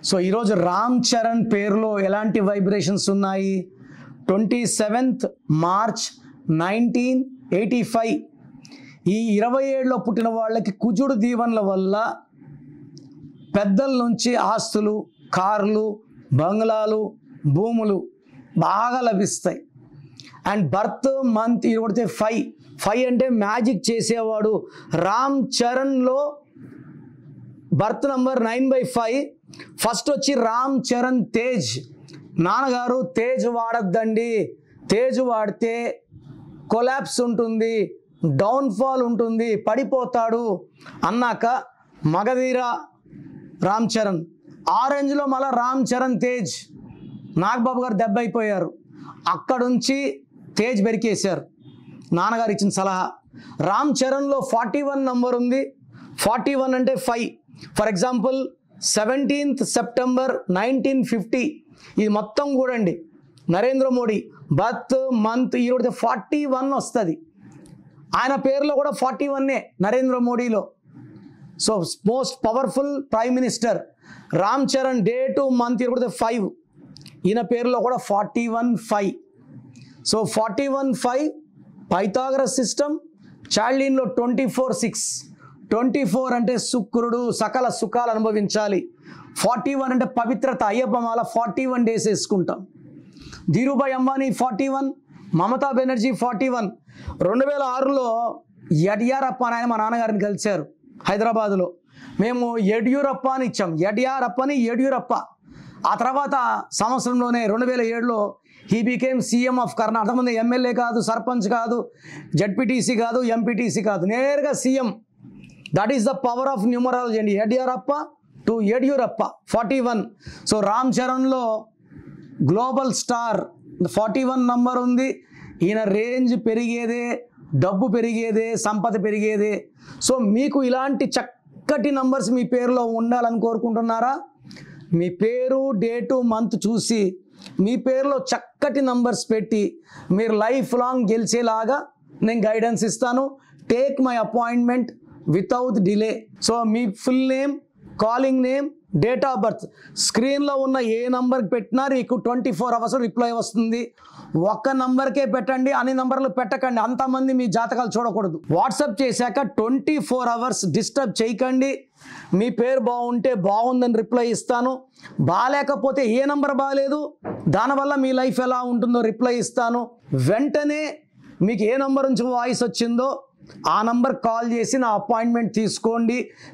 So ఈరోజు రామ్ చరణ్ పేరులో ఎలాంటి వైబ్రేషన్స్ ఉన్నాయి? 27th March 1985 ఈ 27లో పుట్టిన వాళ్ళకి కుజుడు దీవెనల వల్ల పెద్దల నుంచి ఆస్తులు, కార్లు, బంగ్లాలు, భూములు బాగా లభిస్తాయి. అండ్ బర్త్ మంత్ ఇది కొడితే 5 అంటే మ్యాజిక్ చేసేవాడు. రామ్ చరణ్లో బర్త్ నంబర్ 9/5. ఫస్ట్ వచ్చి రామ్ చరణ్ తేజ్. నాన్నగారు తేజ్ వాడద్దండి, తేజ్ వాడితే కొలాప్స్ ఉంటుంది, డౌన్ఫాల్ ఉంటుంది, పడిపోతాడు అన్నాక మగధీర రామ్ చరణ్, ఆరెంజ్లో మళ్ళీ రామ్ చరణ్ తేజ్. నాగబాబు గారు దెబ్బ అయిపోయారు. అక్కడుంచి తేజ్ బెరికేశారు. నాన్నగారు ఇచ్చిన సలహా. రామ్ చరణ్లో 41 నంబర్ ఉంది. 41 అంటే 5. ఫర్ ఎగ్జాంపుల్ 17th September 1950 ఇది మొత్తం కూడండి. నరేంద్ర మోడీ బర్త్ మంత్ ఈ రోజు 41 వస్తుంది. ఆయన పేరులో కూడా 41 నరేంద్ర మోడీలో. So most powerful prime minister Ram Charan. Date month ఈ రోజు 5. ఈయన పేరులో కూడా 41/5. So 41/5 Pythagoras system. చార్లిన్లో 24/6. 24 అంటే శుక్రుడు సకల సుఖాలు అనుభవించాలి. 41 అంటే పవిత్రత, అయ్యప్ప మాల 41 డేస్ వేసుకుంటాం. ధీరుభాయ్ అంబానీ 41, మమతా బెనర్జీ 41. 2006లో యడ్యూరప్ప అని ఆయన మా నాన్నగారిని కలిశారు హైదరాబాద్లో. మేము యడ్యూరప్ప అని ఇచ్చాం, యడ్యూరప్ప. ఆ తర్వాత సంవత్సరంలోనే 2007లో he became CM of Karnataka. అంతకుముందు ఎమ్మెల్యే కాదు, సర్పంచ్ కాదు, జడ్పీటీసీ కాదు, ఎంపీటీసీ కాదు, నేరుగా CM. That is the power of numerology అండి. యడ్యూరప్ప టు యడ్యూరప్ప 41. సో రామ్ చరణ్లో గ్లోబల్ స్టార్ 41 నంబర్ ఉంది. ఈయన రేంజ్ పెరిగేదే, డబ్బు పెరిగేదే, సంపద పెరిగేదే. సో మీకు ఇలాంటి చక్కటి నంబర్స్ మీ పేరులో ఉండాలని కోరుకుంటున్నారా? మీ పేరు, డేటు, మంత్ చూసి మీ పేరులో చక్కటి నంబర్స్ పెట్టి మీరు లైఫ్ లాంగ్ గెలిచేలాగా నేను గైడెన్స్ ఇస్తాను. Take my appointment without delay. So me full name, calling name, date of birth స్క్రీన్లో ఉన్న ఏ నంబర్కి పెట్టినా మీకు 24 hours రిప్లై వస్తుంది. ఒక్క నంబర్కే పెట్టండి, అన్ని నంబర్లు పెట్టకండి. అంతమంది మీ జాతకాలు చూడకూడదు. వాట్సాప్ చేశాక 24 hours డిస్టర్బ్ చేయకండి. మీ పేరు బాగుంటే బాగుందని రిప్లై ఇస్తాను. బాగాలేకపోతే ఏ నంబర్ బాగాలేదు, దానివల్ల మీ లైఫ్ ఎలా ఉంటుందో రిప్లై ఇస్తాను. వెంటనే మీకు ఏ నంబర్ నుంచి వాయిస్ వచ్చిందో ఆ నంబర్ కాల్ చేసి నా అపాయింట్మెంట్ తీసుకోండి.